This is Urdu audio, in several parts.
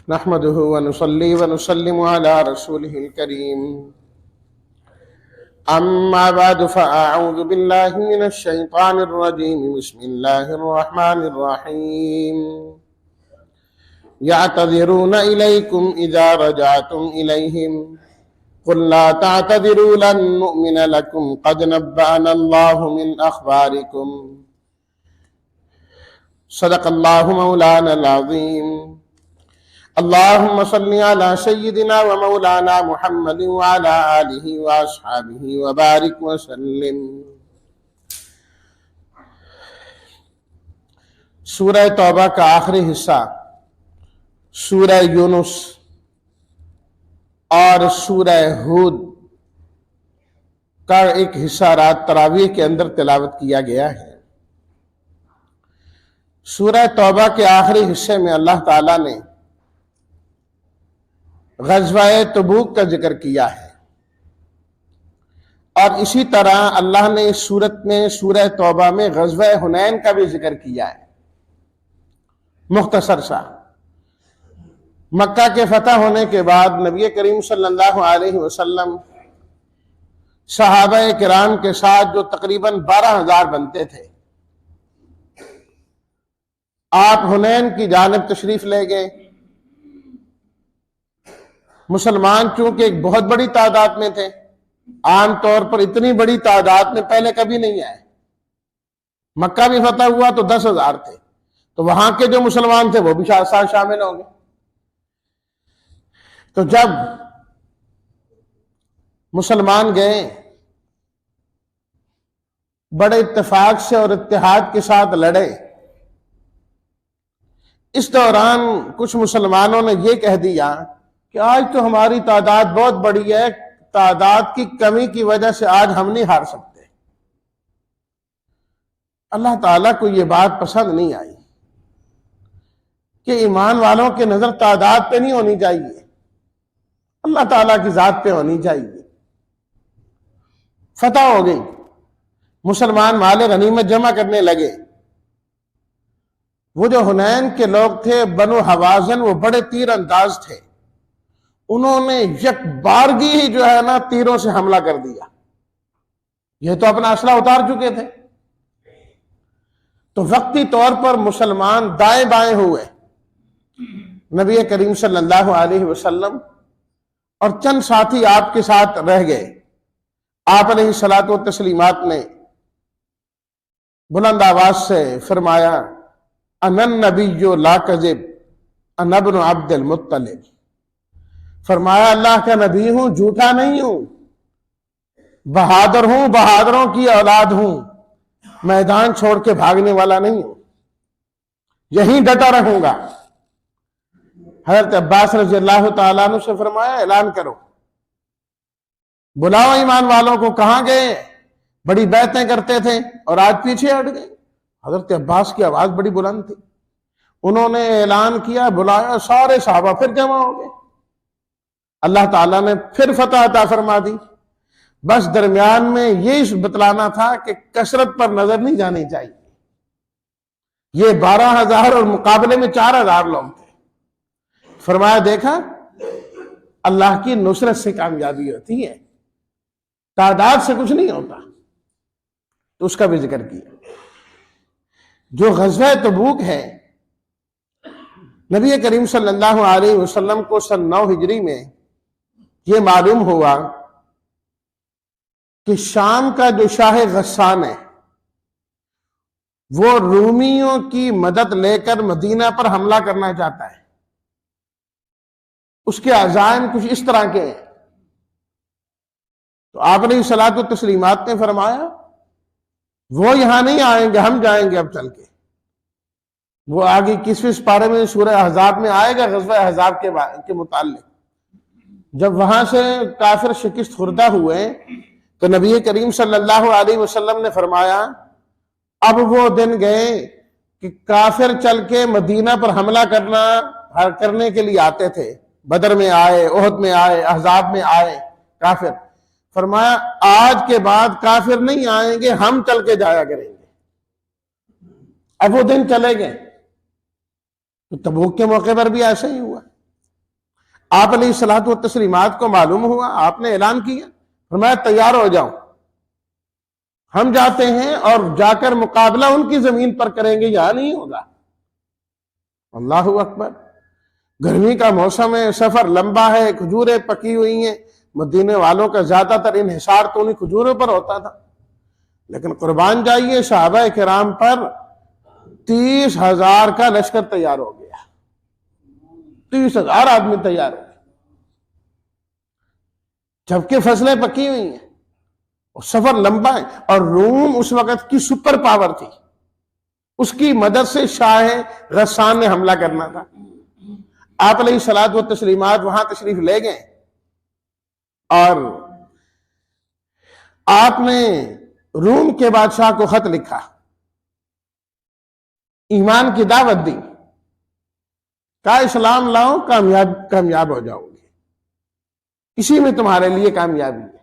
نحمده ونصلي ونسلم على رسوله الكريم أما بعد فأعوذ بالله من الشيطان الرجيم بسم الله الرحمن الرحيم يعتذرون إليكم إذا رجعتم إليهم قل لا تعتذروا لن نؤمن لكم قد نبأنا الله من أخباركم صدق الله مولانا العظيم اللهم صل على سيدنا ومولانا محمد وعلى آلہ وأصحابہ وبارک وسلم۔ سورہ توبہ کا آخری حصہ سورہ یونس اور سورہ ہود کا ایک حصہ رات تراویح کے اندر تلاوت کیا گیا ہے۔ سورہ توبہ کے آخری حصے میں اللہ تعالیٰ نے غزوہ تبوک کا ذکر کیا ہے، اور اسی طرح اللہ نے اس سورت میں سورہ توبہ میں غزوہ حنین کا بھی ذکر کیا ہے، مختصر سا۔ مکہ کے فتح ہونے کے بعد نبی کریم صلی اللہ علیہ وسلم صحابہ کرام کے ساتھ جو تقریباً 12,000 بنتے تھے، آپ حنین کی جانب تشریف لے گئے۔ مسلمان چونکہ ایک بہت بڑی تعداد میں تھے، عام طور پر اتنی بڑی تعداد میں پہلے کبھی نہیں آئے۔ مکہ بھی فتح ہوا تو 10,000 تھے، تو وہاں کے جو مسلمان تھے وہ بھی ساتھ شامل ہوں گے۔ تو جب مسلمان گئے، بڑے اتفاق سے اور اتحاد کے ساتھ لڑے۔ اس دوران کچھ مسلمانوں نے یہ کہہ دیا کہ آج تو ہماری تعداد بہت بڑی ہے، تعداد کی کمی کی وجہ سے آج ہم نہیں ہار سکتے۔ اللہ تعالیٰ کو یہ بات پسند نہیں آئی کہ ایمان والوں کے نظر تعداد پہ نہیں ہونی چاہیے، اللہ تعالیٰ کی ذات پہ ہونی چاہیے۔ فتح ہو گئی، مسلمان مال غنیمت جمع کرنے لگے۔ وہ جو حنین کے لوگ تھے بنو حوازن، وہ بڑے تیر انداز تھے، انہوں نے یک بارگی ہی جو ہے نا تیروں سے حملہ کر دیا۔ یہ تو اپنا اسلحہ اتار چکے تھے، تو وقتی طور پر مسلمان دائیں بائیں ہوئے۔ نبی کریم صلی اللہ علیہ وسلم اور چند ساتھی آپ کے ساتھ رہ گئے۔ آپ علیہ الصلوۃ والتسلیمات نے بلند آواز سے فرمایا، انا النبی لا کذب انا ابن عبد المطلب۔ فرمایا اللہ کا نبی ہوں، جھوٹا نہیں ہوں، بہادر ہوں، بہادروں کی اولاد ہوں، میدان چھوڑ کے بھاگنے والا نہیں ہوں، یہیں ڈٹا رہوں گا۔ حضرت عباس رضی اللہ تعالیٰ عنہ سے فرمایا اعلان کرو، بلاؤ ایمان والوں کو، کہاں گئے؟ بڑی بیعتیں کرتے تھے اور آج پیچھے ہٹ گئے۔ حضرت عباس کی آواز بڑی بلند تھی، انہوں نے اعلان کیا، بلایا، سارے صحابہ پھر جمع ہو گئے۔ اللہ تعالیٰ نے پھر فتح عطا فرما دی۔ بس درمیان میں یہ بتلانا تھا کہ کثرت پر نظر نہیں جانی چاہیے۔ یہ 12,000 اور مقابلے میں 4,000 لوگ تھے۔ فرمایا دیکھا، اللہ کی نصرت سے کامیابی ہوتی ہے، تعداد سے کچھ نہیں ہوتا۔ تو اس کا بھی ذکر کیا۔ جو غزوہ تبوک ہے، نبی کریم صلی اللہ علیہ وسلم کو سن 9 ہجری میں یہ معلوم ہوا کہ شام کا جو شاہ غسان ہے وہ رومیوں کی مدد لے کر مدینہ پر حملہ کرنا چاہتا ہے۔ اس کے عزائم کچھ اس طرح کے ہیں۔ تو آپ نے صلاۃ و تسلیمات نے فرمایا وہ یہاں نہیں آئیں گے، ہم جائیں گے اب چل کے۔ وہ آگے 21ویں پارے میں سورہ احزاب میں آئے گا غزوہ احزاب کے متعلق۔ جب وہاں سے کافر شکست خوردہ ہوئے تو نبی کریم صلی اللہ علیہ وسلم نے فرمایا اب وہ دن گئے کہ کافر چل کے مدینہ پر حملہ کرنے کے لیے آتے تھے۔ بدر میں آئے، احد میں آئے، احزاب میں آئے کافر۔ فرمایا آج کے بعد کافر نہیں آئیں گے، ہم چل کے جایا کریں گے۔ اب وہ دن چلے گئے۔ تو تبوک کے موقع پر بھی ایسا ہی ہوا۔ آپ علیہ الصلوۃ والتسلیمات کو معلوم ہوا، آپ نے اعلان کیا، فرمایا تیار ہو جاؤ، ہم جاتے ہیں اور جا کر مقابلہ ان کی زمین پر کریں گے، یہاں نہیں ہوگا۔ اللہ اکبر۔ گرمی کا موسم ہے، سفر لمبا ہے، کھجوریں پکی ہوئی ہیں، مدینے والوں کا زیادہ تر انحصار تو انہیں کھجوروں پر ہوتا تھا، لیکن قربان جائیے صحابہ کرام پر 30,000 کا لشکر تیار ہو گیا، 30,000 آدمی تیار ہو گئے، جبکہ فصلیں پکی ہوئی ہیں اور سفر لمبا ہے، اور روم اس وقت کی سپر پاور تھی، اس کی مدد سے شاہ غسان نے حملہ کرنا تھا۔ آپ علیہ الصلوۃ والتسلیمات وہاں تشریف لے گئے اور آپ نے روم کے بادشاہ کو خط لکھا، ایمان کی دعوت دی، کہا اسلام لاؤ، کامیاب ہو جاؤ گے، اسی میں تمہارے لیے کامیابی ہے۔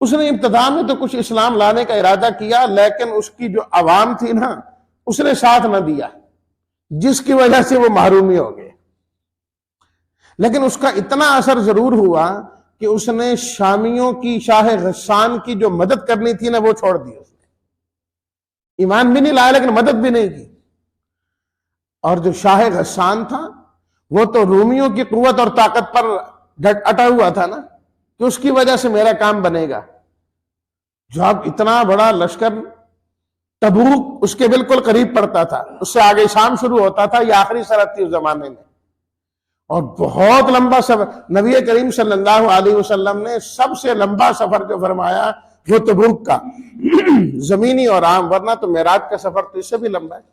اس نے ابتدا میں تو کچھ اسلام لانے کا ارادہ کیا، لیکن اس کی جو عوام تھی نا، اس نے ساتھ نہ دیا، جس کی وجہ سے وہ محرومی ہو گئے۔ لیکن اس کا اتنا اثر ضرور ہوا کہ اس نے شامیوں کی، شاہ غسان کی جو مدد کرنی تھی نا، وہ چھوڑ دی، اس نے ایمان بھی نہیں لایا لیکن مدد بھی نہیں کی۔ اور جو شاہ غسان تھا وہ تو رومیوں کی قوت اور طاقت پر اٹا ہوا تھا نا، کہ اس کی وجہ سے میرا کام بنے گا۔ جب اتنا بڑا لشکر، تبوک اس کے بالکل قریب پڑتا تھا، اس سے آگے شام شروع ہوتا تھا، یہ آخری سرحد تھی اس زمانے میں، اور بہت لمبا سفر۔ نبی کریم صلی اللہ علیہ وسلم نے سب سے لمبا سفر جو فرمایا وہ تبوک کا، زمینی اور عام، ورنہ تو معراج کا سفر تو اس سے بھی لمبا ہے۔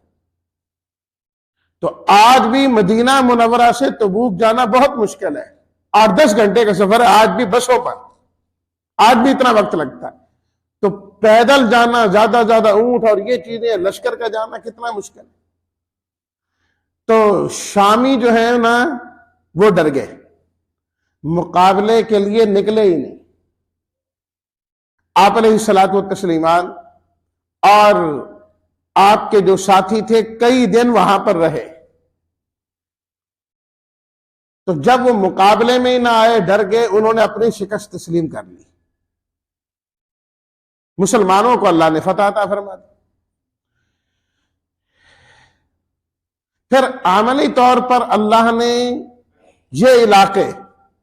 تو آج بھی مدینہ منورہ سے تبوک جانا بہت مشکل ہے، 8-10 گھنٹے کا سفر ہے، آج بھی بسوں پر، آج بھی اتنا وقت لگتا ہے۔ تو پیدل جانا، زیادہ اونٹ اور یہ چیزیں، لشکر کا جانا کتنا مشکل ہے۔ تو شامی جو ہے نا وہ ڈر گئے، مقابلے کے لیے نکلے ہی نہیں۔ آپ علیہ الصلوۃ والتسلیمات اور آپ کے جو ساتھی تھے کئی دن وہاں پر رہے، تو جب وہ مقابلے میں ہی نہ آئے، ڈر گئے، انہوں نے اپنی شکست تسلیم کر لی، مسلمانوں کو اللہ نے فتح عطا فرما دی۔ پھر عملی طور پر اللہ نے یہ علاقے،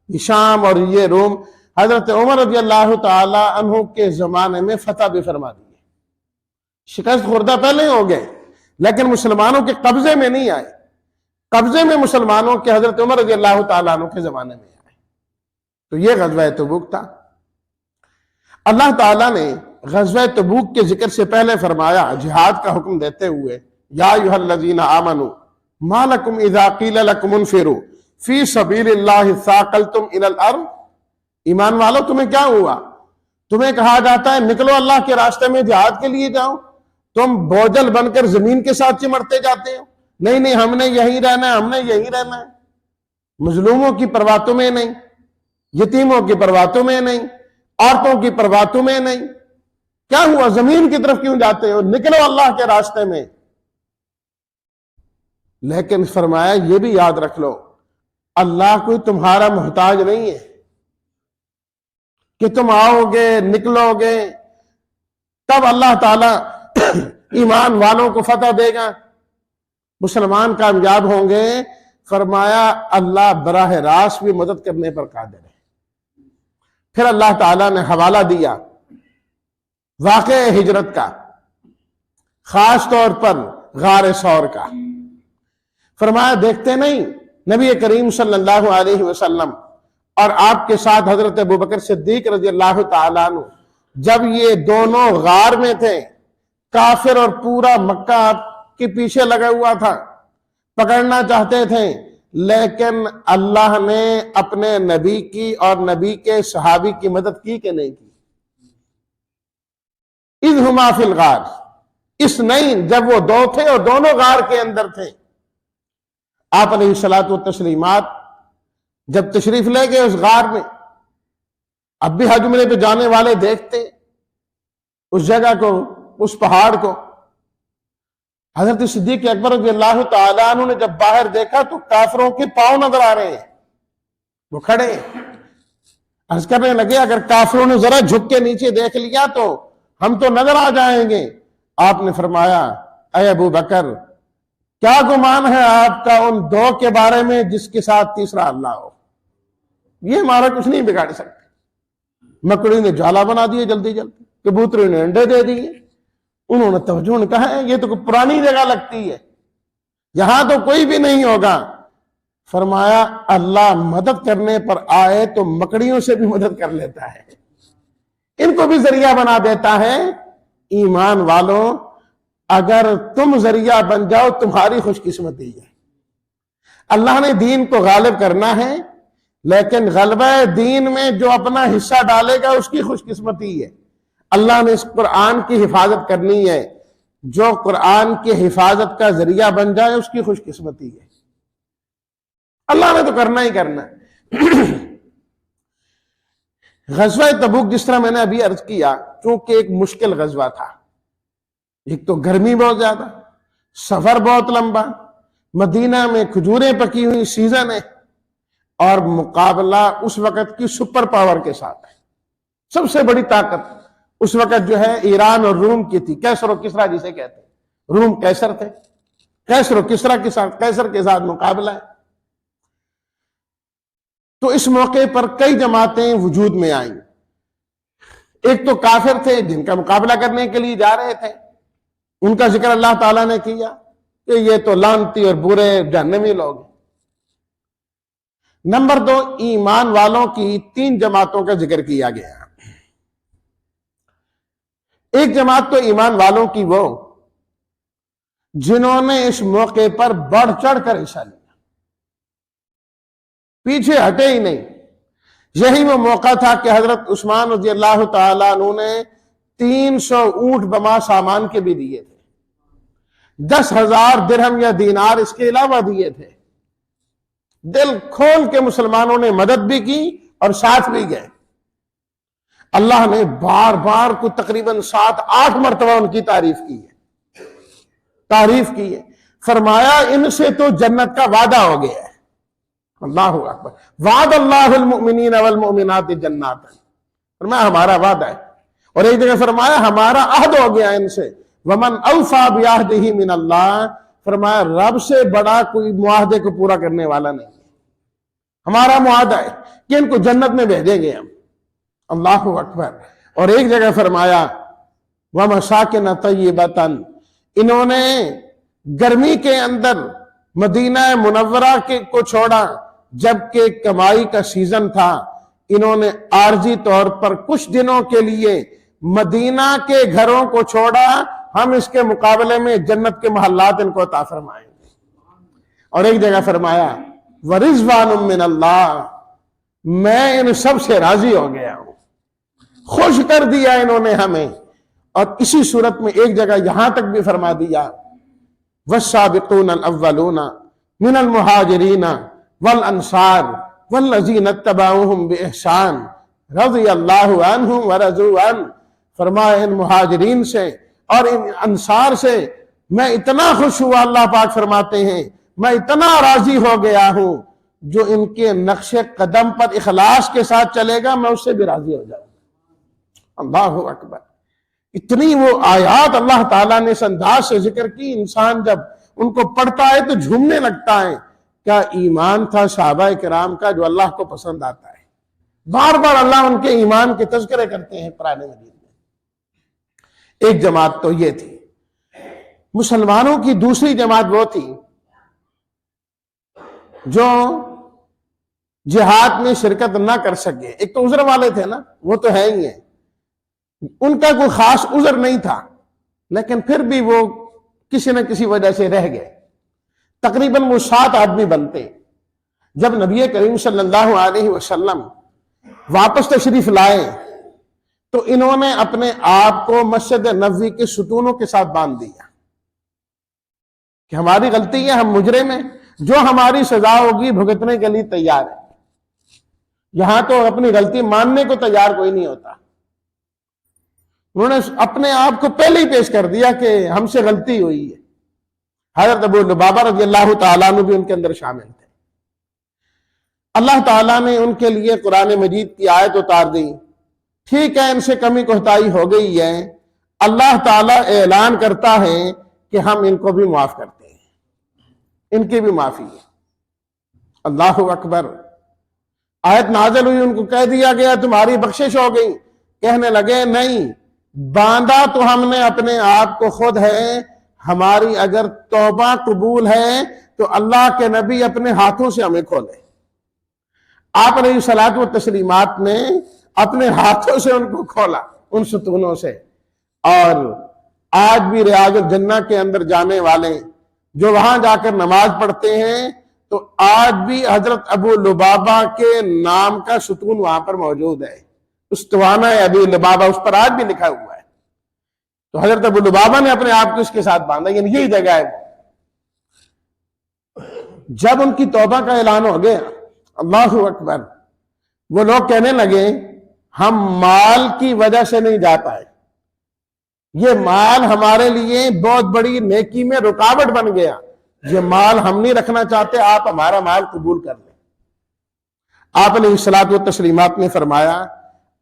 شام اور یہ روم، حضرت عمر رضی اللہ تعالی عنہ کے زمانے میں فتح بھی فرما دی۔ شکست خوردہ پہلے ہو گئے لیکن مسلمانوں کے قبضے میں نہیں آئے، قبضے میں مسلمانوں کے حضرت عمر رضی اللہ تعالیٰ عنہ کے زمانے میں آئے۔ تو یہ غزوہ تبوک تھا۔ اللہ تعالیٰ نے غزوہ تبوک کے ذکر سے پہلے فرمایا، جہاد کا حکم دیتے ہوئے، یا ایھا الذین آمنوا ما لکم اذا قیل لکم انفروا فی سبیل اللہ ثاقلتم الی الارض، ایمان والو تمہیں کیا ہوا، تمہیں کہا جاتا ہے نکلو اللہ کے راستے میں جہاد کے لیے جاؤ، تم بوجھل بن کر زمین کے ساتھ چمٹتے جاتے ہو، نہیں ہم نے یہی رہنا ہے، ہم نے یہی رہنا ہے، مظلوموں کی پرواہ تمہیں نہیں، یتیموں کی پرواہ تمہیں نہیں، عورتوں کی پرواہ تمہیں نہیں، کیا ہوا، زمین کی طرف کیوں جاتے ہو، نکلو اللہ کے راستے میں۔ لیکن فرمایا یہ بھی یاد رکھ لو، اللہ کوئی تمہارا محتاج نہیں ہے کہ تم آؤ گے نکلو گے تب اللہ تعالیٰ ایمان والوں کو فتح دے گا، مسلمان کامیاب ہوں گے۔ فرمایا اللہ براہ راست بھی مدد کرنے پر قادر ہے۔ پھر اللہ تعالیٰ نے حوالہ دیا واقع ہجرت کا، خاص طور پر غار ثور کا۔ فرمایا دیکھتے نہیں نبی کریم صلی اللہ علیہ وسلم اور آپ کے ساتھ حضرت ابوبکر صدیق رضی اللہ تعالیٰ عنہ جب یہ دونوں غار میں تھے، کافر اور پورا مکہ آپ کے پیچھے لگا ہوا تھا، پکڑنا چاہتے تھے، لیکن اللہ نے اپنے نبی کی اور نبی کے صحابی کی مدد کی کہ نہیں کی۔ اذ ہما فی الغار، اس نہیں، جب وہ دو تھے اور دونوں غار کے اندر تھے، آپ علیہ الصلوۃ والتسلیمات جب تشریف لے گئے اس غار میں، اب بھی حج عمرے پہ جانے والے دیکھتے اس جگہ کو، اس پہاڑ کو، حضرت صدیق اکبر رضی اللہ تعالیٰ عنہ نے جب باہر دیکھا تو کافروں کے پاؤں نظر آ رہے ہیں، وہ کھڑے عرض کرنے لگے اگر کافروں نے ذرا جھک کے نیچے دیکھ لیا تو ہم تو نظر آ جائیں گے۔ آپ نے فرمایا اے ابو بکر، کیا گمان ہے آپ کا ان دو کے بارے میں جس کے ساتھ تیسرا اللہ ہو؟ یہ ہمارا کچھ نہیں بگاڑ سکتے۔ مکڑی نے جالا بنا دیے جلدی جلدی، کبوتری نے انڈے دے دیے۔ انہوں نے توجہ نے کہا یہ تو پرانی جگہ لگتی ہے، یہاں تو کوئی بھی نہیں ہوگا۔ فرمایا اللہ مدد کرنے پر آئے تو مکڑیوں سے بھی مدد کر لیتا ہے، ان کو بھی ذریعہ بنا دیتا ہے۔ ایمان والوں، اگر تم ذریعہ بن جاؤ تمہاری خوش قسمتی ہے۔ اللہ نے دین کو غالب کرنا ہے، لیکن غلبہ دین میں جو اپنا حصہ ڈالے گا اس کی خوش قسمتی ہے۔ اللہ نے اس قرآن کی حفاظت کرنی ہے، جو قرآن کی حفاظت کا ذریعہ بن جائے اس کی خوش قسمتی ہے۔ اللہ نے تو کرنا ہی کرنا ہے۔ غزوہ تبوک جس طرح میں نے ابھی عرض کیا، چونکہ ایک مشکل غزوہ تھا، ایک تو گرمی بہت زیادہ، سفر بہت لمبا، مدینہ میں کھجوریں پکی ہوئی سیزن ہے، اور مقابلہ اس وقت کی سپر پاور کے ساتھ ہے۔ سب سے بڑی طاقت اس وقت جو ہے ایران اور روم کی تھی، کیسر و کسرا جسے کہتے ہیں۔ روم کیسر تھے، کیسر و کسرا کے ساتھ، کیسر کے ساتھ مقابلہ ہے۔ تو اس موقع پر کئی جماعتیں وجود میں آئیں۔ ایک تو کافر تھے جن کا مقابلہ کرنے کے لیے جا رہے تھے، ان کا ذکر اللہ تعالیٰ نے کیا کہ یہ تو لعنتی اور برے جہنمی لوگ ہیں۔ نمبر 2، ایمان والوں کی 3 جماعتوں کا ذکر کیا گیا۔ ایک جماعت تو ایمان والوں کی وہ جنہوں نے اس موقع پر بڑھ چڑھ کر حصہ لیا، پیچھے ہٹے ہی نہیں۔ یہی وہ موقع تھا کہ حضرت عثمان رضی اللہ تعالیٰ عنہ نے 300 اونٹ بما سامان کے بھی دیے تھے، 10,000 درہم یا دینار اس کے علاوہ دیے تھے۔ دل کھول کے مسلمانوں نے مدد بھی کی اور ساتھ بھی گئے۔ اللہ نے بار بار کو تقریباً 7-8 مرتبہ ان کی تعریف کی ہے، فرمایا ان سے تو جنت کا وعدہ ہو گیا ہے۔ اللہ اکبر، وعد اللہ المؤمنین والمؤمنات جنات، فرمایا ہمارا وعدہ ہے۔ اور ایک جگہ فرمایا ہمارا عہد ہو گیا ان سے، ومن اوفی بعہدہ من اللہ، فرمایا رب سے بڑا کوئی معاہدے کو پورا کرنے والا نہیں ہے، ہمارا معاہدہ ہے کہ ان کو جنت میں بھیجیں گے ہم۔ اللہ اکبر۔ اور ایک جگہ فرمایا وَمَسَاكِنَ طَيِّبَةً، انہوں نے گرمی کے اندر مدینہ منورہ کو چھوڑا جبکہ کمائی کا سیزن تھا، انہوں نے عارضی طور پر کچھ دنوں کے لیے مدینہ کے گھروں کو چھوڑا، ہم اس کے مقابلے میں جنت کے محلات ان کو عطا فرمائیں گے۔ اور ایک جگہ فرمایا وَرِضْوَانٌ مِّنَ اللَّهِ، میں ان سب سے راضی ہو گیا ہوں، خوش کر دیا انہوں نے ہمیں۔ اور اسی صورت میں ایک جگہ یہاں تک بھی فرما دیا وَالسَّابِقُونَ الْأَوَّلُونَ مِنَ الْمُهَاجِرِينَ وَالْأَنصَارِ وَالَّذِينَ اتَّبَعُوهُمْ بِإِحْسَانٍ رَضِيَ اللَّهُ عَنْهُمْ وَرَضُوا عَنْهُ، فرمایا ان مہاجرین سے اور ان انصار سے میں اتنا خوش ہوا، اللہ پاک فرماتے ہیں میں اتنا راضی ہو گیا ہوں، جو ان کے نقش قدم پر اخلاص کے ساتھ چلے گا میں اس سے بھی راضی ہو جاؤں گا۔ اللہ اکبر۔ اتنی وہ آیات اللہ تعالیٰ نے اس انداز سے ذکر کی، انسان جب ان کو پڑھتا ہے تو جھومنے لگتا ہے۔ کیا ایمان تھا صحابہ کرام کا جو اللہ کو پسند آتا ہے۔ بار بار اللہ ان کے ایمان کے تذکرے کرتے ہیں قرآن مجید میں۔ ایک جماعت تو یہ تھی۔ مسلمانوں کی دوسری جماعت وہ تھی جو جہاد میں شرکت نہ کر سکے۔ ایک تو عذر والے تھے نا، وہ تو ہے ہی ہیں، ان کا کوئی خاص عذر نہیں تھا، لیکن پھر بھی وہ کسی نہ کسی وجہ سے رہ گئے۔ تقریباً وہ 7 آدمی بنتے۔ جب نبی کریم صلی اللہ علیہ وسلم واپس تشریف لائے تو انہوں نے اپنے آپ کو مسجد نبوی کے ستونوں کے ساتھ باندھ دیا کہ ہماری غلطی ہے، ہم مجرم ہیں، جو ہماری سزا ہوگی بھگتنے کے لیے تیار ہے۔ یہاں تو اپنی غلطی ماننے کو تیار کوئی نہیں ہوتا۔ انہوں نے اپنے آپ کو پہلے ہی پیش کر دیا کہ ہم سے غلطی ہوئی ہے۔ حضرت ابو لبابہ رضی اللہ تعالیٰ عنہ بھی ان کے اندر شامل تھے۔ اللہ تعالیٰ نے ان کے لیے قرآن مجید کی آیت اتار دی، ٹھیک ہے ان سے کمی کوتاہی ہو گئی ہے، اللہ تعالیٰ اعلان کرتا ہے کہ ہم ان کو بھی معاف کرتے ہیں، ان کی بھی معافی ہے۔ اللہ اکبر۔ آیت نازل ہوئی، ان کو کہہ دیا گیا تمہاری بخشش ہو گئی، کہنے لگے نہیں، باندھا تو ہم نے اپنے آپ کو خود ہے، ہماری اگر توبہ قبول ہے تو اللہ کے نبی اپنے ہاتھوں سے ہمیں کھولے۔ آپ علیہ الصلوۃ والتسلیمات نے اپنے ہاتھوں سے ان کو کھولا ان ستونوں سے۔ اور آج بھی ریاض الجنہ کے اندر جانے والے جو وہاں جا کر نماز پڑھتے ہیں تو آج بھی حضرت ابو لبابہ کے نام کا ستون وہاں پر موجود ہے، استوانہ ابی لبابہ، اس پر آج بھی لکھا ہوا ہے۔ تو حضرت ابو لبابہ نے اپنے آپ کو اس کے ساتھ باندھا، یعنی یہی جگہ ہے۔ جب ان کی توبہ کا اعلان ہو گیا، اللہ اکبر، وہ لوگ کہنے لگے ہم مال کی وجہ سے نہیں جا پائے، یہ مال ہمارے لیے بہت بڑی نیکی میں رکاوٹ بن گیا، یہ مال ہم نہیں رکھنا چاہتے، آپ ہمارا مال قبول کر لیں۔ آپ علیہ الصلوۃ والتسلیمات نے فرمایا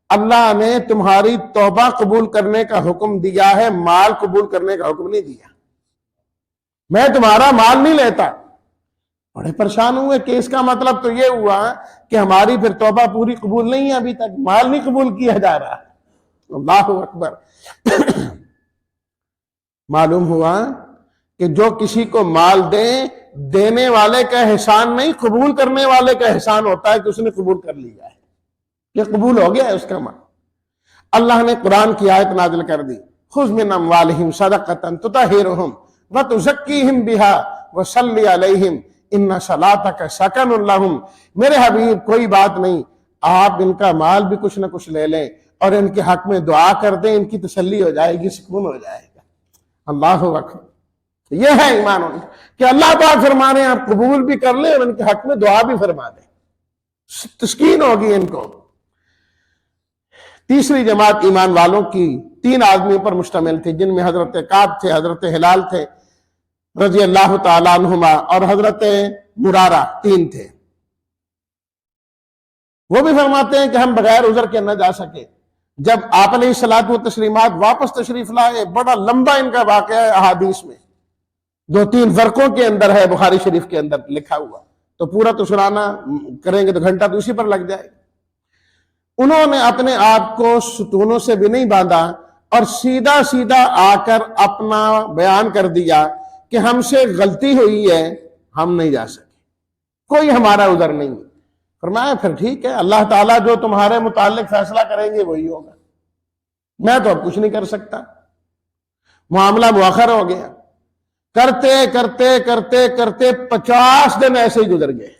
اللہ نے تمہاری توبہ قبول کرنے کا حکم دیا ہے، مال قبول کرنے کا حکم نہیں دیا، میں تمہارا مال نہیں لیتا۔ بڑے پریشان ہوئے کہ اس کا مطلب تو یہ ہوا کہ ہماری پھر توبہ پوری قبول نہیں ہے، ابھی تک مال نہیں قبول کیا جا رہا۔ اللہ اکبر۔ معلوم ہوا کہ جو کسی کو مال دے، دینے والے کا احسان نہیں، قبول کرنے والے کا احسان ہوتا ہے کہ اس نے قبول کر لیا ہے، یہ قبول ہو گیا ہے اس کا مال۔ اللہ نے قرآن کی آیت نازل کر دی، خذ من اموالہم صدقۃ تطہرہم وتزکیہم بہا وصلی علیہم ان صلاتک سکن لہم۔ میرے حبیب کوئی بات نہیں، آپ ان کا مال بھی کچھ نہ کچھ لے لیں اور ان کے حق میں دعا کر دیں، ان کی تسلی ہو جائے گی، سکون ہو جائے گا۔ اللہ اکبر۔ یہ ہے ایمان ان کا کہ اللہ پاک فرما رہے ہیں آپ قبول بھی کر لیں اور ان کے حق میں دعا بھی فرما دیں، تسکین ہوگی ان کو۔ تیسری جماعت ایمان والوں کی 3 آدمیوں پر مشتمل تھی، جن میں حضرت کعب تھے، حضرت ہلال تھے رضی اللہ تعالیٰ عنہما، اور حضرت مرارہ، 3 تھے۔ وہ بھی فرماتے ہیں کہ ہم بغیر عذر کے نہ جا سکے۔ جب آپ علیہ الصلوۃ والتسلیمات واپس تشریف لائے، بڑا لمبا ان کا واقعہ ہے، احادیث میں 2-3 فرقوں کے اندر ہے، بخاری شریف کے اندر لکھا ہوا، تو پورا تو سنانا کریں گے تو گھنٹہ تو اسی پر لگ جائے گا۔ انہوں نے اپنے آپ کو ستونوں سے بھی نہیں باندھا اور سیدھا سیدھا آ کر اپنا بیان کر دیا کہ ہم سے غلطی ہوئی ہے، ہم نہیں جا سکے، کوئی ہمارا عذر نہیں۔ فرمایا پھر ٹھیک ہے، اللہ تعالیٰ جو تمہارے متعلق فیصلہ کریں گے وہی ہوگا، میں تو اب کچھ نہیں کر سکتا۔ معاملہ مؤخر ہو گیا، کرتے کرتے کرتے کرتے 50 دن ایسے ہی گزر گئے،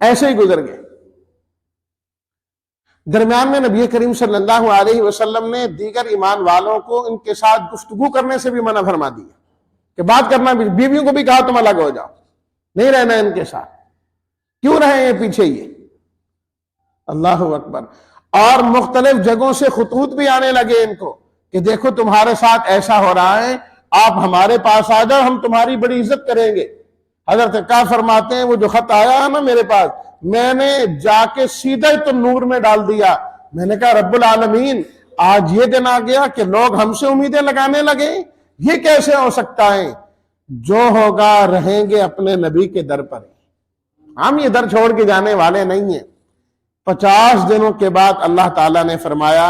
ایسے ہی گزر گئے۔ درمیان میں نبی کریم صلی اللہ علیہ وسلم نے دیگر ایمان والوں کو ان کے ساتھ گفتگو کرنے سے بھی منع فرما دیا کہ بات کرنا، بیویوں کو بھی کہا تم الگ ہو جاؤ، نہیں رہنا ان کے ساتھ، کیوں رہے ہیں پیچھے یہ۔ اللہ اکبر۔ اور مختلف جگہوں سے خطوط بھی آنے لگے ان کو کہ دیکھو تمہارے ساتھ ایسا ہو رہا ہے، آپ ہمارے پاس آ جاؤ، ہم تمہاری بڑی عزت کریں گے۔ حضرت کعب فرماتے ہیں وہ جو خط آیا ہے نا میرے پاس، میں نے جا کے سیدھا ہی تو نور میں ڈال دیا۔ میں نے کہا رب العالمین، آج یہ دن آ گیا کہ لوگ ہم سے امیدیں لگانے لگے، یہ کیسے ہو سکتا ہے؟ جو ہوگا رہیں گے اپنے نبی کے در پر، ہم یہ در چھوڑ کے جانے والے نہیں ہیں۔ 50 دنوں کے بعد اللہ تعالیٰ نے فرمایا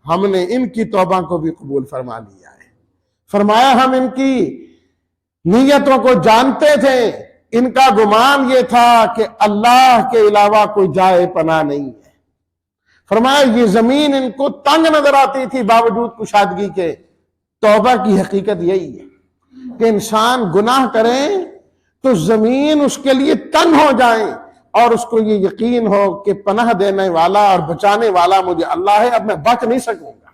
ہم نے ان کی توبہ کو بھی قبول فرما لیا ہے۔ فرمایا ہم ان کی نیتوں کو جانتے تھے، ان کا گمان یہ تھا کہ اللہ کے علاوہ کوئی جائے پناہ نہیں ہے۔ فرمایا یہ زمین ان کو تنگ نظر آتی تھی باوجود کشادگی کے۔ توبہ کی حقیقت یہی ہے کہ انسان گناہ کرے تو زمین اس کے لیے تنگ ہو جائے اور اس کو یہ یقین ہو کہ پناہ دینے والا اور بچانے والا مجھے اللہ ہے، اب میں بچ نہیں سکوں گا۔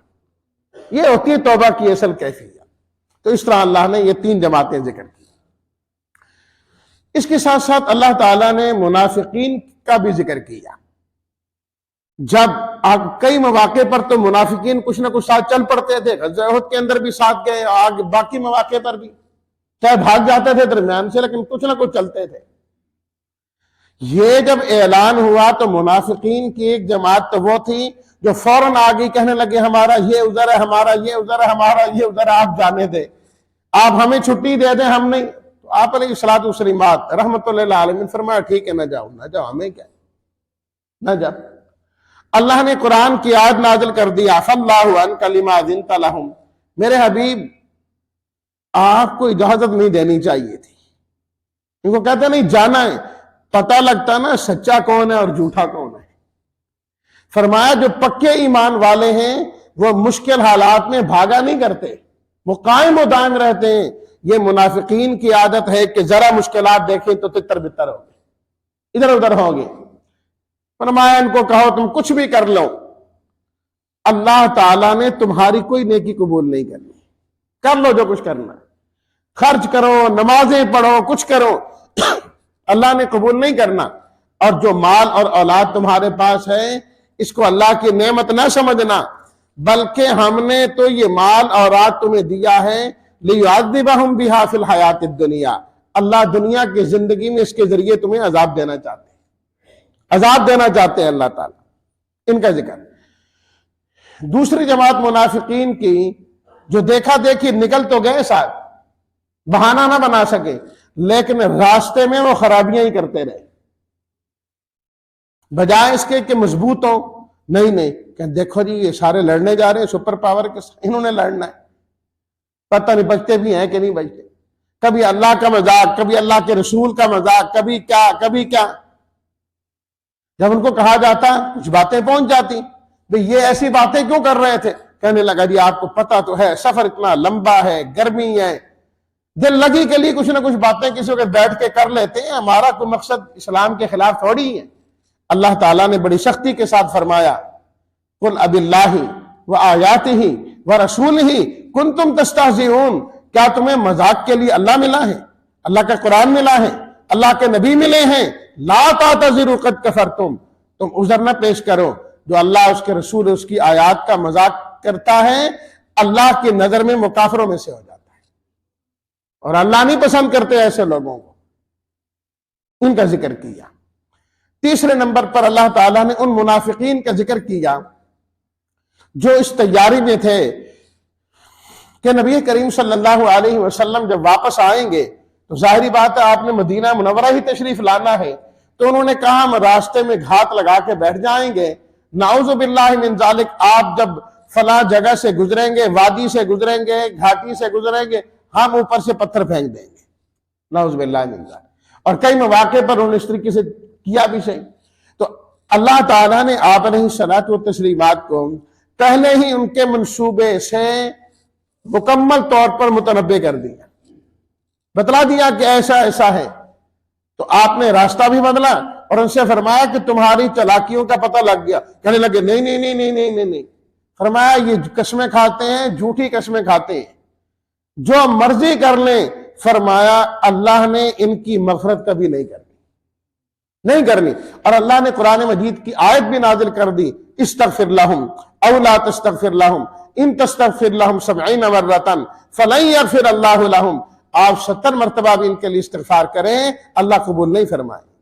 یہ ہوتی ہے توبہ کی اصل کیفیت۔ تو اس طرح اللہ نے یہ 3 جماعتیں ذکر کی۔ اس کے ساتھ ساتھ اللہ تعالیٰ نے منافقین کا بھی ذکر کیا۔ جب کئی مواقع پر تو منافقین کچھ نہ کچھ ساتھ چل پڑتے تھے، غزوہ احد کے اندر بھی ساتھ گئے، آگے باقی مواقع پر بھی۔ چاہے بھاگ جاتے تھے درمیان سے لیکن کچھ نہ کچھ چلتے تھے۔ یہ جب اعلان ہوا تو منافقین کی ایک جماعت تو وہ تھی جو فوراً آگے کہنے لگے ہمارا یہ عذر ہے، ہمارا یہ عذر ہے، ہمارا یہ عذر ہے، آپ جانے دیں، آپ ہمیں چھٹی دے دیں، ہم نہیں۔ تو آپ علیہ الصلوۃ والسلام رحمۃ اللہ علیہ فرمایا ٹھیک ہے نہ جاؤ، نہ جاؤ، ہمیں کیا، نہ جاؤ۔ اللہ نے قرآن کی آیت نازل کر دی، عفا اللہ عنک لما اذنت لہم، میرے حبیب آپ کو اجازت نہیں دینی چاہیے تھی، ان کو کہتے نہیں جانا ہے، پتہ لگتا نا سچا کون ہے اور جھوٹا کون ہے۔ فرمایا جو پکے ایمان والے ہیں وہ مشکل حالات میں بھاگا نہیں کرتے، وہ قائم و دائم رہتے ہیں۔ یہ منافقین کی عادت ہے کہ ذرا مشکلات دیکھیں تو تتر بتر ہو گے، ادھر ادھر ہو گے۔ فرمایا ان کو کہو تم کچھ بھی کر لو، اللہ تعالیٰ نے تمہاری کوئی نیکی قبول نہیں کرنی، کر لو جو کچھ کرنا، خرچ کرو، نمازیں پڑھو، کچھ کرو، اللہ نے قبول نہیں کرنا۔ اور جو مال اور اولاد تمہارے پاس ہے اس کو اللہ کی نعمت نہ سمجھنا، بلکہ ہم نے تو یہ مال اور اولاد تمہیں دیا ہے لِيُعَذِّبَهُمْ بِهَا فِي الْحَيَاةِ الدُّنْيَا، اللہ دنیا کی زندگی میں اس کے ذریعے تمہیں عذاب دینا چاہتے ہیں، عذاب دینا چاہتے ہیں اللہ تعالیٰ۔ ان کا ذکر دوسری جماعت منافقین کی جو دیکھا دیکھی نکل تو گئے ساتھ، بہانہ نہ بنا سکے، لیکن راستے میں وہ خرابیاں ہی کرتے رہے، بجائے اس کے کہ مضبوط ہو، نہیں کہ دیکھو جی یہ سارے لڑنے جا رہے ہیں سپر پاور کے ساتھ، انہوں نے لڑنا ہے، پتہ نہیں بچتے بھی ہیں کہ نہیں بچتے، کبھی اللہ کا مذاق، کبھی اللہ کے رسول کا مذاق، کبھی کیا۔ جب ان کو کہا جاتا کچھ باتیں پہنچ جاتی، بھئی یہ ایسی باتیں کیوں کر رہے تھے، کہنے لگا جی آپ کو پتہ تو ہے سفر اتنا لمبا ہے، گرمی ہے، دل لگی کے لیے کچھ نہ کچھ باتیں کسی وقت بیٹھ کے کر لیتے ہیں، ہمارا کوئی مقصد اسلام کے خلاف تھوڑی ہے۔ اللہ تعالیٰ نے بڑی سختی کے ساتھ فرمایا قُلْ أَبِاللَّهِ وَآيَاتِهِ وَرَسُولِهِ كُنْتُمْ تَسْتَهْزِئُونَ، کیا تمہیں مذاق کے لیے اللہ ملا ہے، اللہ کا قرآن ملا ہے، اللہ کے نبی ملے ہیں، لا تعتذروا قد کفرتم، تم عذر نہ پیش کرو۔ جو اللہ اس کے رسول اس کی آیات کا مذاق کرتا ہے اللہ کی نظر میں وہ کافروں میں سے ہو جاتا ہے، اور اللہ نہیں پسند کرتے ایسے لوگوں کو۔ ان کا ذکر کیا۔ تیسرے نمبر پر اللہ تعالیٰ نے ان منافقین کا ذکر کیا جو اس تیاری میں تھے کہ نبی کریم صلی اللہ علیہ وسلم جب واپس آئیں گے تو ظاہری بات ہے آپ نے مدینہ منورہ ہی تشریف لانا ہے، تو انہوں نے کہا ہم راستے میں گھات لگا کے بیٹھ جائیں گے، نعوذ باللہ من ذالک، آپ جب فلاں جگہ سے گزریں گے، وادی سے گزریں گے، گھاٹی سے گزریں گے، ہم اوپر سے پتھر پھینک دیں گے، نعوذ باللہ من ذالک۔ اور کئی مواقع پر انہوں نے اس طریقے سے کیا بھی صحیح۔ تو اللہ تعالیٰ نے آپ علیہ الصلوٰۃ والتسلیمات کو پہلے ہی ان کے منصوبے سے مکمل طور پر متنبع کر دیا، بتلا دیا کہ ایسا ایسا ہے۔ تو آپ نے راستہ بھی بدلا اور ان سے فرمایا کہ تمہاری چالاکیوں کا پتہ لگ گیا، کہنے لگے نہیں، فرمایا یہ قسمیں کھاتے ہیں، جھوٹی قسمیں کھاتے ہیں، جو مرضی کر لیں، فرمایا اللہ نے ان کی مغفرت کبھی نہیں کرنی۔ اور اللہ نے قرآن مجید کی آیت بھی نازل کر دی، استغفر لہم او لا تستغفر لہم ان تستغفر لہم 70 مرۃ فلن یغفر اللہ لہم، آپ 70 مرتبہ بھی ان کے لیے استغفار کریں اللہ قبول نہیں فرمائیں گے۔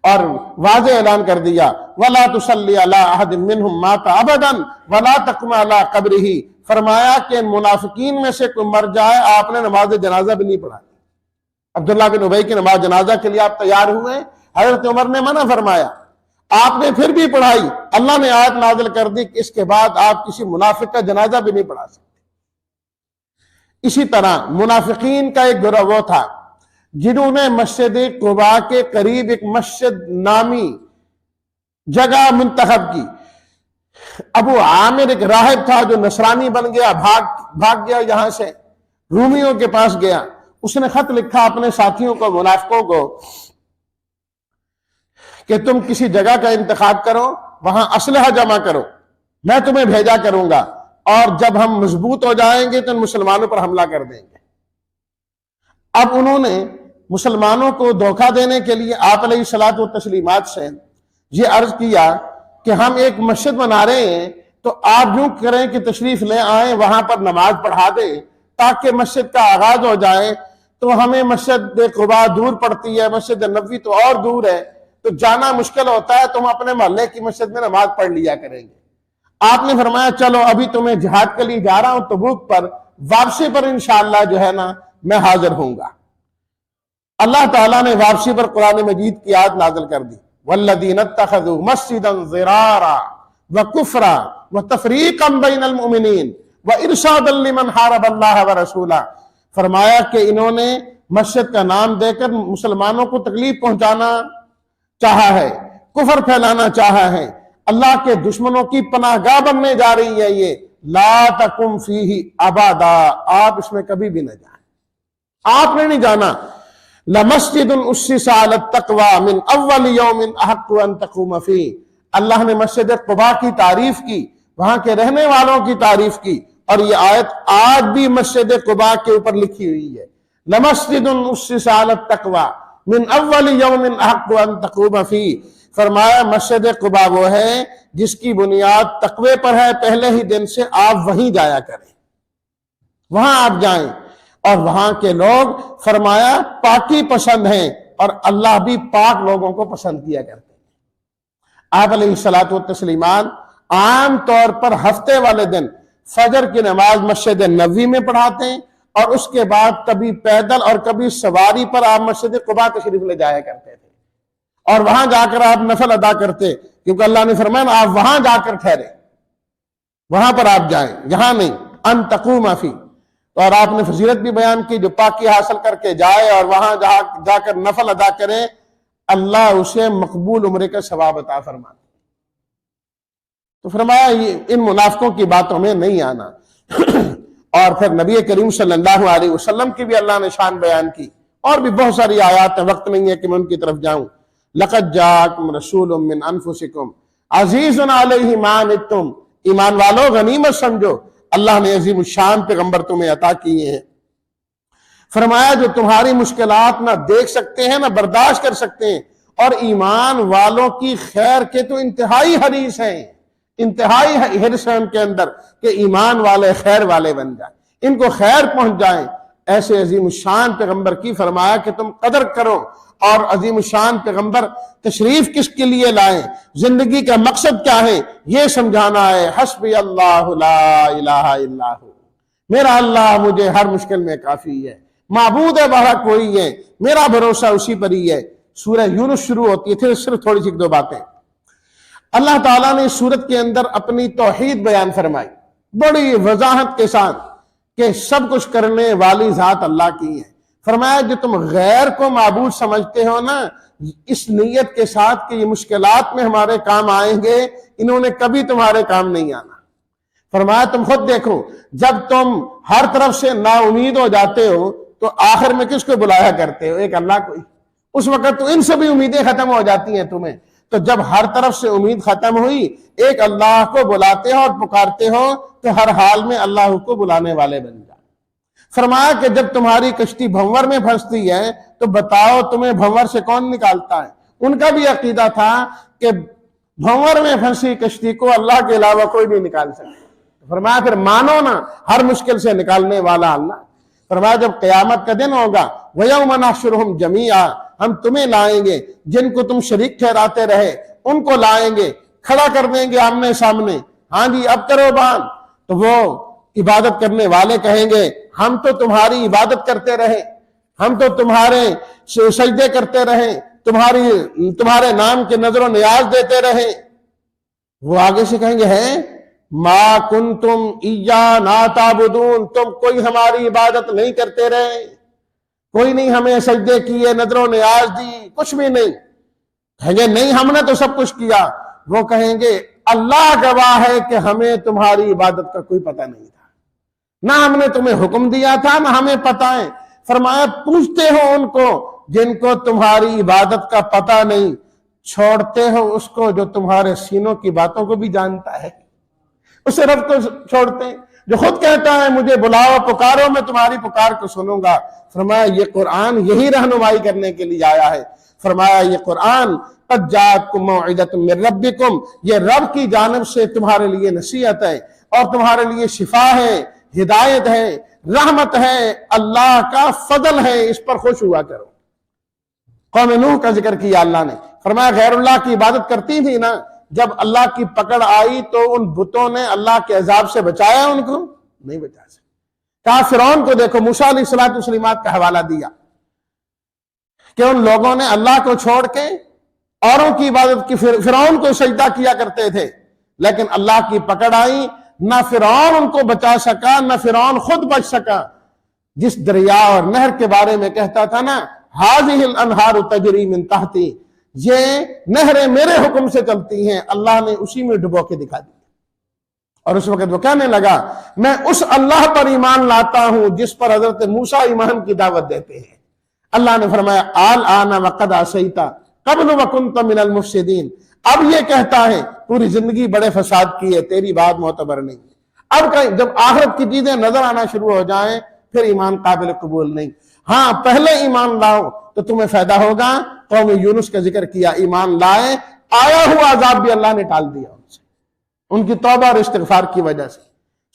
اور واضح اعلان کر دیا وَلَا تُصَلِّ عَلَىٰ أَحَدٍ مِّنْهُمْ مَاتَ أَبَدًا وَلَا تَقُمْ عَلَىٰ قَبْرِهِ، فرمایا کہ ان منافقین میں سے کوئی مر جائے آپ نے نماز جنازہ بھی نہیں پڑھا۔ عبداللہ بن ابی کی نماز جنازہ کے لیے آپ تیار ہوئے، حضرت عمر نے منع فرمایا، آپ نے پھر بھی پڑھائی، اللہ نے آیت نازل کر دی کہ اس کے بعد آپ کسی منافق کا جنازہ بھی نہیں پڑھا سکتے۔ اسی طرح منافقین کا ایک گروہ وہ تھا جنہوں نے مسجد قباء کے قریب ایک مسجد نامی جگہ منتخب کی۔ ابو عامر ایک راہب تھا جو نصرانی بن گیا، بھاگ گیا یہاں سے، رومیوں کے پاس گیا، اس نے خط لکھا اپنے ساتھیوں کو، منافقوں کو، کہ تم کسی جگہ کا انتخاب کرو، وہاں اسلحہ جمع کرو، میں تمہیں بھیجا کروں گا، اور جب ہم مضبوط ہو جائیں گے تو ان مسلمانوں پر حملہ کر دیں گے۔ اب انہوں نے مسلمانوں کو دھوکہ دینے کے لیے آپ علیہ الصلوٰۃ والتسلیمات سے یہ عرض کیا کہ ہم ایک مسجد بنا رہے ہیں، تو آپ یوں کریں کہ تشریف لے آئیں، وہاں پر نماز پڑھا دیں تاکہ مسجد کا آغاز ہو جائے، تو ہمیں مسجد قباء دور پڑتی ہے، مسجد نبوی تو اور دور ہے، تو جانا مشکل ہوتا ہے، تم اپنے محلے کی مسجد میں نماز پڑھ لیا کریں گے۔ آپ نے فرمایا چلو ابھی تمہیں جہاد کے لیے جا رہا ہوں تبوک پر، واپسی پر انشاءاللہ جو ہے نا میں حاضر ہوں گا۔ اللہ تعالیٰ نے واپسی پر قرآن مجید کی آیت نازل کر دی، والذین اتخذوا مسجدا ضرارا وکفرا وتفریقا بین المؤمنین وارشادا لمن حارب اللہ ورسولہ۔ فرمایا کہ انہوں نے مسجد کا نام دے کر مسلمانوں کو تکلیف پہنچانا چاہا ہے، کفر پھیلانا چاہا ہے، اللہ کے دشمنوں کی پناہ گاہ بننے جا رہی ہے یہ۔ لا تقم فیہ ابدا، آپ اس میں کبھی بھی نہ جائیں، آپ نے نہیں جانا۔ لمسجد اسس علی التقوی من اول یوم احق ان تقوم فیہ، اللہ نے مسجد قباء کی تعریف کی، وہاں کے رہنے والوں کی تعریف کی، اور یہ آیت آج بھی مسجد قباء کے اوپر لکھی ہوئی ہے، لمسجد اسس علی التقوی من اول یوم احق ان تقوم فیہ۔ فرمایا مسجد قباء وہ ہے جس کی بنیاد تقوی پر ہے، پہلے ہی دن سے آپ وہیں جایا کریں، وہاں آپ جائیں، اور وہاں کے لوگ فرمایا پاکی پسند ہیں، اور اللہ بھی پاک لوگوں کو پسند کیا کرتے ہیں۔ آپ علیہ الصلوۃ والتسلیمات عام طور پر ہفتے والے دن فجر کی نماز مسجد نبوی میں پڑھاتے ہیں، اور اس کے بعد کبھی پیدل اور کبھی سواری پر آپ مسجد قباء تشریف لے جایا کرتے تھے، اور وہاں جا کر آپ نفل ادا کرتے، کیونکہ اللہ نے فرمایا آپ وہاں جا کر ٹھہرے، وہاں پر آپ جائیں، یہاں نہیں، ان تقوم فی۔ اور آپ نے فضیلت بھی بیان کی، جو پاکی حاصل کر کے جائے اور وہاں جا کر نفل ادا کرے، اللہ اسے مقبول عمرے کا ثواب عطا فرماتا۔ تو فرمایا ان منافقوں کی باتوں میں نہیں آنا۔ اور پھر نبی کریم صلی اللہ علیہ وسلم کی بھی اللہ نے شان بیان کی، اور بھی بہت ساری آیات ہیں، وقت نہیں ہے کہ میں ان کی طرف جاؤں۔ لقد جاءکم رسول من انفسکم عزیز علیہ ما عنتم، ایمان والو غنیمت سمجھو، اللہ نے عظیم الشان پیغمبر تمہیں عطا کیے ہیں۔ فرمایا جو تمہاری مشکلات نہ دیکھ سکتے ہیں نہ برداشت کر سکتے ہیں، اور ایمان والوں کی خیر کے تو انتہائی حریص ہیں، انتہائی حرص ہے ان کے اندر کہ ایمان والے خیر والے بن جائیں، ان کو خیر پہنچ جائیں۔ ایسے عظیم الشان پیغمبر کی فرمایا کہ تم قدر کرو، اور عظیم الشان پیغمبر تشریف کس کے لیے لائیں، زندگی کا مقصد کیا ہے، یہ سمجھانا ہے۔ حسبی اللہ لا الہ الا ہو، میرا اللہ مجھے ہر مشکل میں کافی ہے، معبود بہرا کوئی ہے، میرا بھروسہ اسی پر ہی ہے۔ سورہ یونس شروع ہوتی ہے، صرف تھوڑی سی دو باتیں۔ اللہ تعالیٰ نے اس سورت کے اندر اپنی توحید بیان فرمائی بڑی وضاحت کے ساتھ کہ سب کچھ کرنے والی ذات اللہ کی ہے۔ فرمایا جو تم غیر کو معبود سمجھتے ہو نا، اس نیت کے ساتھ کہ یہ مشکلات میں ہمارے کام آئیں گے، انہوں نے کبھی تمہارے کام نہیں آنا۔ فرمایا تم خود دیکھو، جب تم ہر طرف سے نا امید ہو جاتے ہو تو آخر میں کس کو بلایا کرتے ہو؟ ایک اللہ کو ہی۔ اس وقت تو ان سے بھی امیدیں ختم ہو جاتی ہیں تمہیں، تو جب ہر طرف سے امید ختم ہوئی، ایک اللہ کو بلاتے ہو اور پکارتے ہو تو ہر حال میں اللہ کو بلانے والے بن جائیں۔ فرمایا کہ جب تمہاری کشتی بھنور میں پھنستی ہے تو بتاؤ تمہیں بھنور سے کون نکالتا ہے؟ ان کا بھی عقیدہ تھا کہ بھنور میں پھنسی کشتی کو اللہ کے علاوہ کوئی نہیں نکال سکتا۔ فرمایا پھر مانو نا، ہر مشکل سے نکالنے والا اللہ۔ فرمایا جب قیامت کا دن ہوگا، وَيَوْمَ نَحْشُرُهُمْ جَمِيعًا، ہم تمہیں لائیں گے، جن کو تم شریک ٹھہراتے رہے ان کو لائیں گے، کھڑا کر دیں گے آمنے سامنے، ہاں جی اب کرو بات۔ تو وہ عبادت کرنے والے کہیں گے ہم تو تمہاری عبادت کرتے رہے، ہم تو تمہارے سجدے کرتے رہے، تمہارے نام کے نظر و نیاز دیتے رہے۔ وہ آگے سے کہیں گے ہیں ما کنتم ایانا تعبدون، تم کوئی ہماری عبادت نہیں کرتے رہے، کوئی نہیں ہمیں سجدے کیے، نظر و نیاز دی، کچھ بھی نہیں۔ کہیں گے نہیں ہم نے تو سب کچھ کیا۔ وہ کہیں گے اللہ گواہ ہے کہ ہمیں تمہاری عبادت کا کوئی پتہ نہیں تھا، نہ ہم نے تمہیں حکم دیا تھا نہ ہمیں پتہ ہے۔ فرمایا پوچھتے ہو ان کو جن کو تمہاری عبادت کا پتہ نہیں، چھوڑتے ہو اس کو جو تمہارے سینوں کی باتوں کو بھی جانتا ہے، اسے رب کو چھوڑتے ہیں جو خود کہتا ہے مجھے بلاؤ پکارو میں تمہاری پکار کو سنوں گا۔ فرمایا یہ قرآن یہی رہنمائی کرنے کے لیے آیا ہے۔ فرمایا یہ قرآن قد جاءتکم موعظۃ من ربکم، یہ رب کی جانب سے تمہارے لیے نصیحت ہے اور تمہارے لیے شفا ہے، ہدایت ہے، رحمت ہے، اللہ کا فضل ہے، اس پر خوش ہوا کرو۔ قوم نوح کا ذکر کیا اللہ نے، فرمایا غیر اللہ کی عبادت کرتی تھی نا، جب اللہ کی پکڑ آئی تو ان بتوں نے اللہ کے عذاب سے بچایا ان کو؟ نہیں بچا سکے۔ کہا فرعون کو دیکھو، موسیٰ علیہ السلام کا حوالہ دیا کہ ان لوگوں نے اللہ کو چھوڑ کے اوروں کی عبادت کی، فرعون کو سجدہ کیا کرتے تھے، لیکن اللہ کی پکڑ آئی، نہ فرعون ان کو بچا سکا، نہ فرعون خود بچ سکا۔ جس دریا اور نہر کے بارے میں کہتا تھا نا، ہذہ الانہار تجری من تحتی، یہ نہریں میرے حکم سے چلتی ہیں، اللہ نے اسی میں ڈبو کے دکھا دی۔ اور اس وقت وہ کہنے لگا میں اس اللہ پر ایمان لاتا ہوں جس پر حضرت موسیٰ ایمان کی دعوت دیتے ہیں۔ اللہ نے فرمایا الآن وقد عصیت قبل وکنت من المفسدین، اب یہ کہتا ہے پوری زندگی بڑے فساد کی ہے، تیری بات معتبر نہیں۔ اب جب آخرت کی چیزیں نظر آنا شروع ہو جائیں پھر ایمان قابل قبول نہیں۔ ہاں پہلے ایمان لاؤ تو تمہیں فائدہ ہوگا۔ قوم یونس کا ذکر کیا، ایمان لائے، آیا ہوا عذاب بھی اللہ نے ٹال دیا ان سے، ان کی توبہ اور استغفار کی وجہ سے۔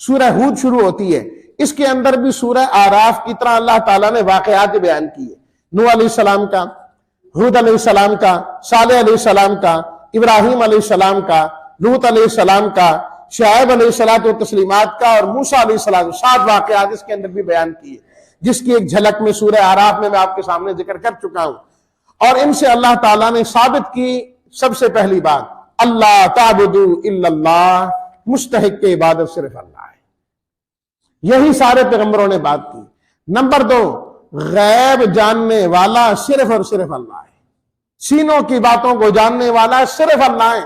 سورہ ہود شروع ہوتی ہے، اس کے اندر بھی سورہ آراف کی طرح اللہ تعالیٰ نے واقعات بیان کیے، نوح علیہ السلام کا، ہود علیہ السلام کا، صالح علیہ السلام کا، ابراہیم علیہ السلام کا، لوط علیہ السلام کا، شعیب علیہ الصلوۃ والتسلیمات کا، اور موسیٰ علیہ السلام، 7 واقعات اس کے اندر بھی بیان کیے، جس کی ایک جھلک میں سورہ آراف میں آپ کے سامنے ذکر کر چکا ہوں۔ اور ان سے اللہ تعالیٰ نے ثابت کی سب سے پہلی بات، اللہ تعبدوا الا اللہ، مستحق عبادت صرف اللہ ہے۔ یہی سارے پیغمبروں نے بات کی۔ نمبر 2، غیب جاننے والا صرف اور صرف اللہ ہے، سینوں کی باتوں کو جاننے والا صرف اللہ ہے،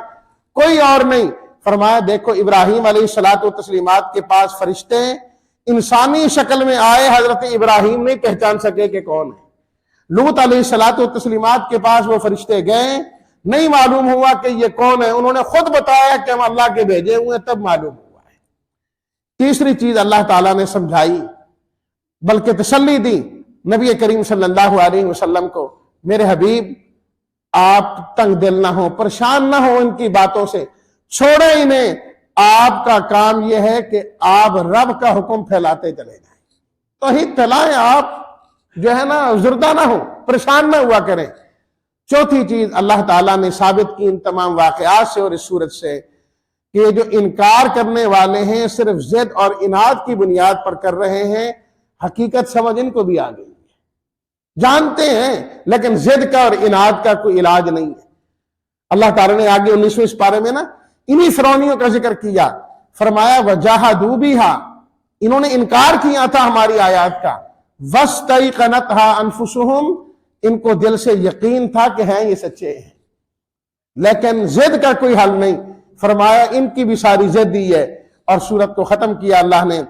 کوئی اور نہیں۔ فرمایا دیکھو ابراہیم علیہ الصلوۃ والتسلیمات کے پاس فرشتے انسانی شکل میں آئے، حضرت ابراہیم نہیں پہچان سکے کہ کون ہے۔ لوط علیہ الصلوۃ والتسلیمات کے پاس وہ فرشتے گئے، نہیں معلوم ہوا کہ یہ کون ہے، انہوں نے خود بتایا کہ ہم اللہ کے بھیجے ہوئے، تب معلوم ہوا ہے۔ تیسری چیز اللہ تعالیٰ نے سمجھائی بلکہ تسلی دی نبی کریم صلی اللہ علیہ وسلم کو، میرے حبیب آپ تنگ دل نہ ہو، پریشان نہ ہو ان کی باتوں سے، چھوڑے انہیں، آپ کا کام یہ ہے کہ آپ رب کا حکم پھیلاتے چلے جائیں، توحید پھیلائیں، آپ جو ہے نا زردہ نہ ہو، پریشان نہ ہوا کریں۔ چوتھی چیز اللہ تعالیٰ نے ثابت کی ان تمام واقعات سے اور اس صورت سے کہ یہ جو انکار کرنے والے ہیں صرف ضد اور عناد کی بنیاد پر کر رہے ہیں، حقیقت سمجھ ان کو بھی آ گئی ہے، جانتے ہیں لیکن ضد کا اور عناد کا کوئی علاج نہیں ہے۔ اللہ تعالیٰ نے آگے 19ویں پارے میں نا انہی فرعونیوں کا ذکر کیا، فرمایا وَجَاهَدُوا بِهَا، انہوں نے انکار کیا تھا ہماری آیات کا، وَاسْتَيْقَنَتْهَا أَنفُسُهُمْ، ان کو دل سے یقین تھا کہ ہیں یہ سچے ہیں، لیکن ضد کا کوئی حل نہیں۔ فرمایا ان کی بھی ساری ضد ہی ہے، اور سورت کو ختم کیا اللہ نے،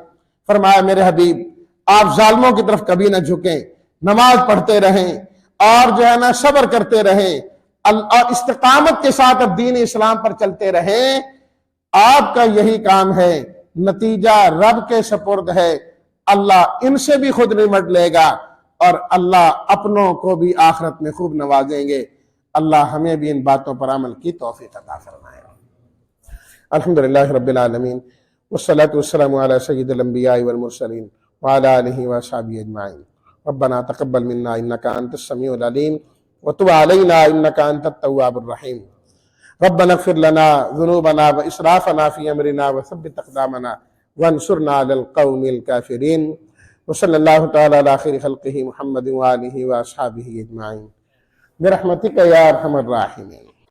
فرمایا میرے حبیب آپ ظالموں کی طرف کبھی نہ جھکیں، نماز پڑھتے رہیں اور جو ہے نا صبر کرتے رہیں، اور استقامت کے ساتھ اب دین اسلام پر چلتے رہیں، آپ کا یہی کام ہے، نتیجہ رب کے سپرد ہے، اللہ ان سے بھی خود نمٹ لے گا، اور اللہ اپنوں کو بھی آخرت میں خوب نوازیں گے۔ اللہ ہمیں بھی ان باتوں پر عمل کی توفیق عطا فرمائے۔ الحمدللہ رب العالمین، والصلاة والسلام علی سید الانبیاء والمرسلین وعلی آلہ وصحبہ اجمعین۔ ربنا تقبل منا انک انت السمیع العلیم وتب علینا انک انت التواب الرحیم۔ ربنا اغفر لنا ذنوبنا واسرافنا فی امرنا وثبت اقدامنا وانصرنا علی القوم الکافرین۔ وصلی اللہ تعالی علی خیر خلقہ محمد وآلہ واصحابہ اجمعین برحمتک یا ارحم الراحمین۔